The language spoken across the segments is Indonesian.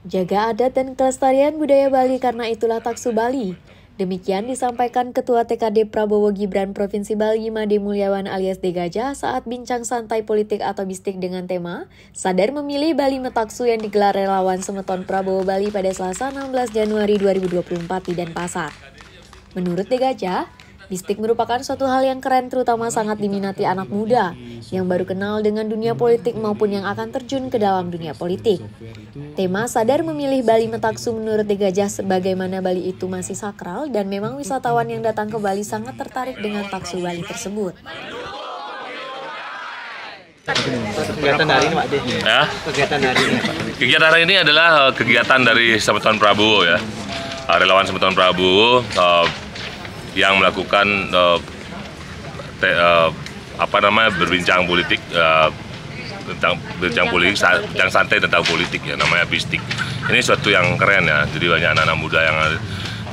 Jaga adat dan kelestarian budaya Bali karena itulah Taksu Bali. Demikian disampaikan Ketua TKD Prabowo Gibran Provinsi Bali Made Mulyawan alias Degajah saat bincang santai politik atau bistik dengan tema Sadar Memilih Bali Metaksu yang digelar relawan Semeton Prabowo Bali pada Selasa 16 Januari 2024 di Denpasar. Menurut Degajah, bistik merupakan suatu hal yang keren terutama sangat diminati anak muda yang baru kenal dengan dunia politik maupun yang akan terjun ke dalam dunia politik. Tema Sadar Memilih Bali Metaksu menurut Degajah sebagaimana Bali itu masih sakral dan memang wisatawan yang datang ke Bali sangat tertarik dengan Taksu Bali tersebut. Kegiatan hari ini Pak De. Ya? Kegiatan hari ini Pak. Kegiatan hari ini adalah kegiatan dari Semeton Prabowo ya. Relawan Semeton Prabowo yang melakukan berbincang politik tentang yang santai tentang politik ya, namanya bistik. Ini suatu yang keren ya, jadi banyak anak-anak muda yang ada.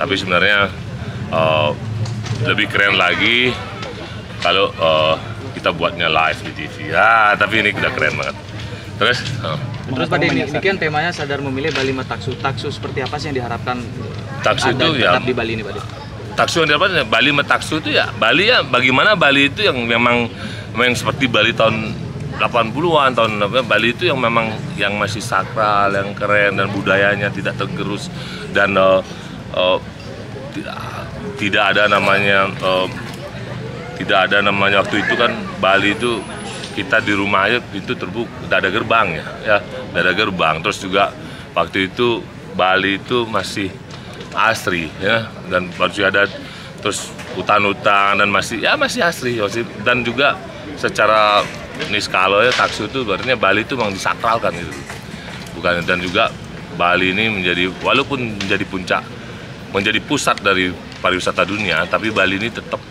Tapi sebenarnya lebih keren lagi kalau kita buatnya live di TV ya, tapi ini udah keren banget. Terus Pak De, ini kan temanya Sadar Memilih Bali Metaksu. Taksu seperti apa sih yang diharapkan Taksu itu ya di Bali ini Pak De? Taksu yang diharapkan Bali Metaksu itu ya Bali ya, bagaimana Bali itu yang memang seperti Bali tahun 80-an, tahun Bali itu yang memang yang masih sakral, yang keren dan budayanya tidak tergerus dan tidak ada namanya waktu itu kan Bali itu kita di rumah aja itu terbuka, tidak ada gerbang ya, tidak ada gerbang. Terus juga waktu itu Bali itu masih asri ya, dan masih ada terus hutan-hutan dan masih asri dan juga secara niskala ya Taksu itu berarti Bali itu memang disakralkan gitu, bukan. Dan juga Bali ini walaupun menjadi puncak, menjadi pusat dari pariwisata dunia, tapi Bali ini tetap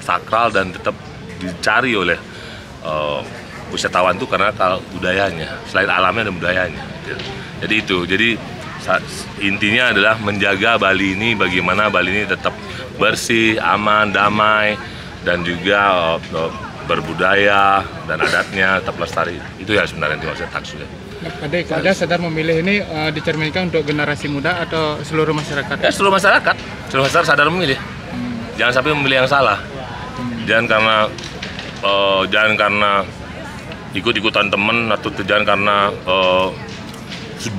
sakral dan tetap dicari oleh wisatawan itu karena budayanya, selain alamnya dan budayanya gitu. Jadi intinya adalah menjaga Bali ini, bagaimana Bali ini tetap bersih, aman, damai, dan juga berbudaya dan adatnya tetap lestari. Itu ya sebenarnya dimaksud Taksu ya. Adik, Sadar Memilih ini dicerminkan untuk generasi muda atau seluruh masyarakat? Ya, seluruh masyarakat sadar memilih. Jangan sampai memilih yang salah. Jangan karena ikut-ikutan temen atau jangan karena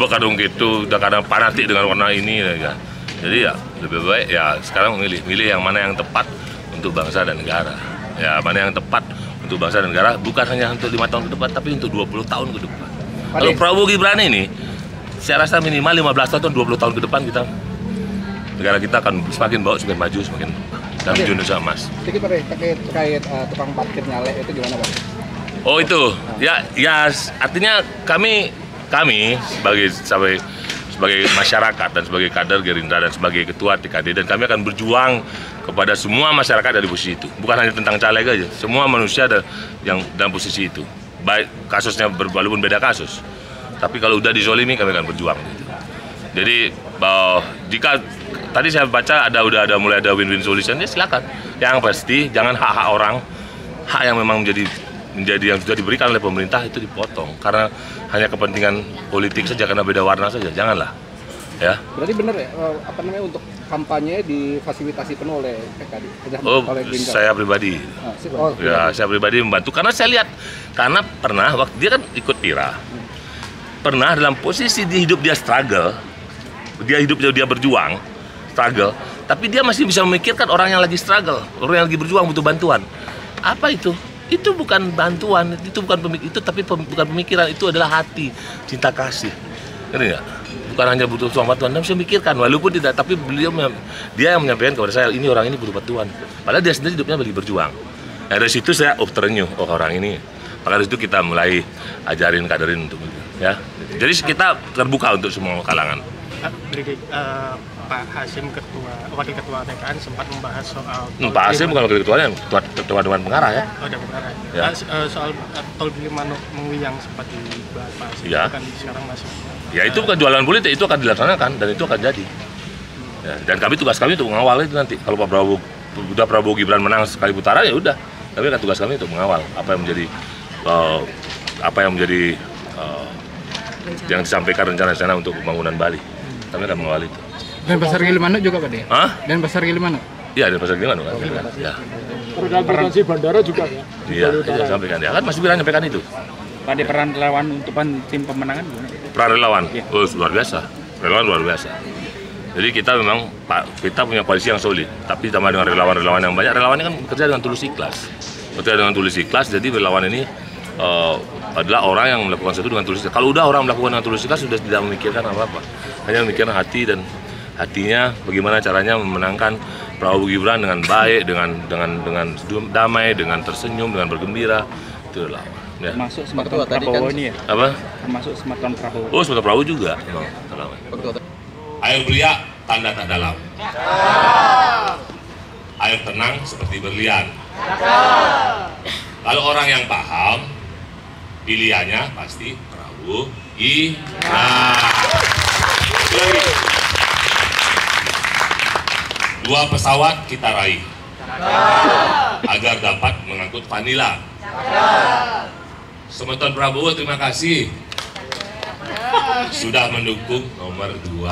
kadung gitu, udah kadang fanatik dengan warna ini ya. Jadi ya lebih baik ya sekarang milih yang mana yang tepat untuk bangsa dan negara. Ya, mana yang tepat untuk bangsa dan negara, bukan hanya untuk 5 tahun ke depan, tapi untuk 20 tahun ke depan. Kalau Prabowo Gibran ini, saya rasa minimal 15 tahun, 20 tahun ke depan negara kita akan semakin maju, semakin dan menuju Indonesia emas. Sedikit Pak De, terkait tukang parkir nyalek itu gimana Pak? Oh itu, ya artinya kami sebagai masyarakat dan sebagai kader Gerindra dan sebagai ketua TKD, dan kami akan berjuang kepada semua masyarakat dari posisi itu. Bukan hanya tentang caleg aja, semua manusia ada yang dalam posisi itu. Baik kasusnya walaupun beda kasus, tapi kalau udah dizolimi kami akan berjuang gitu. Jadi jika tadi saya baca udah mulai ada win-win solution, ya silakan. Yang pasti jangan hak-hak orang, hak yang memang menjadi yang sudah diberikan oleh pemerintah itu dipotong karena hanya kepentingan politik saja, karena beda warna saja, janganlah ya. Berarti benar ya, untuk kampanye difasilitasi penuh oleh PKD? Saya pribadi saya pribadi membantu karena saya lihat, karena pernah waktu dia kan ikut PIRA, pernah dalam posisi dia struggle, dia berjuang struggle, tapi dia masih bisa memikirkan orang yang lagi struggle, orang yang lagi berjuang butuh bantuan. Apa itu? Itu bukan bantuan, tapi bukan pemikiran, itu adalah hati, cinta kasih. Ngerti nggak? Bukan hanya butuh bantuan, dia bisa memikirkan, walaupun tidak, tapi dia yang menyampaikan kepada saya, ini orang ini butuh bantuan. Padahal dia sendiri hidupnya lagi berjuang. Nah, dari situ saya terenyuh, orang ini. Maka dari situ kita mulai kaderin untuk itu, ya. Jadi kita terbuka untuk semua kalangan. Pak Hasim wakil ketua TKN sempat membahas soal Pak Hasim bukan wakil ketuanya, ketua dewan pengarah ya. Oh, dewan pengarah. Ya. Soal tol Gilimanuk Mengwi yang sempat dibahas Pak Hasim, ya. Kan sekarang masih. Ya itu bukan jualan politik, itu akan dilaksanakan dan itu akan jadi. Ya, dan tugas kami untuk mengawal itu nanti. Kalau Prabowo Gibran menang sekali putaran ya udah. Tapi tugas kami untuk mengawal apa yang menjadi yang disampaikan rencana-rencana untuk pembangunan Bali. Kami akan mengawal itu. Dan Pasar Gilimanuk juga Pak dia? Hah? Dan Pasar Gilimanuk? Iya, di Pasar Gilimanuk kan. Ya. Transportasi bandara juga ya? Iya, sampaikan ya. Kan Mas Gibran menyampaikan itu. Pada peran relawan untuk tim pemenangan gimana? Peran relawan, luar biasa. Relawan luar biasa. Jadi kita memang, kita punya koalisi yang solid. Tapi tambah dengan relawan-relawan yang banyak, relawan ini kan bekerja dengan tulus ikhlas. Bekerja dengan tulus ikhlas, jadi relawan ini adalah orang yang melakukan sesuatu dengan tulus ikhlas. Kalau udah orang melakukan dengan tulus ikhlas, sudah tidak memikirkan apa-apa. Hanya memikirkan hati dan hatinya bagaimana caranya memenangkan Prabowo Gibran dengan baik, dengan damai, dengan tersenyum, dengan bergembira. Itu adalah ya. Termasuk Sematon Prabowo ini ya? Apa? Termasuk Sematon Prabowo. Oh, Sematon Prabowo juga. Air belia tanda tak dalam. Air tenang seperti berlian. Kalau orang yang paham, pilihannya pasti Prabowo Gibran. Dua pesawat kita raih agar dapat mengangkut vanila. Sematon Prabowo terima kasih sudah mendukung nomor 2.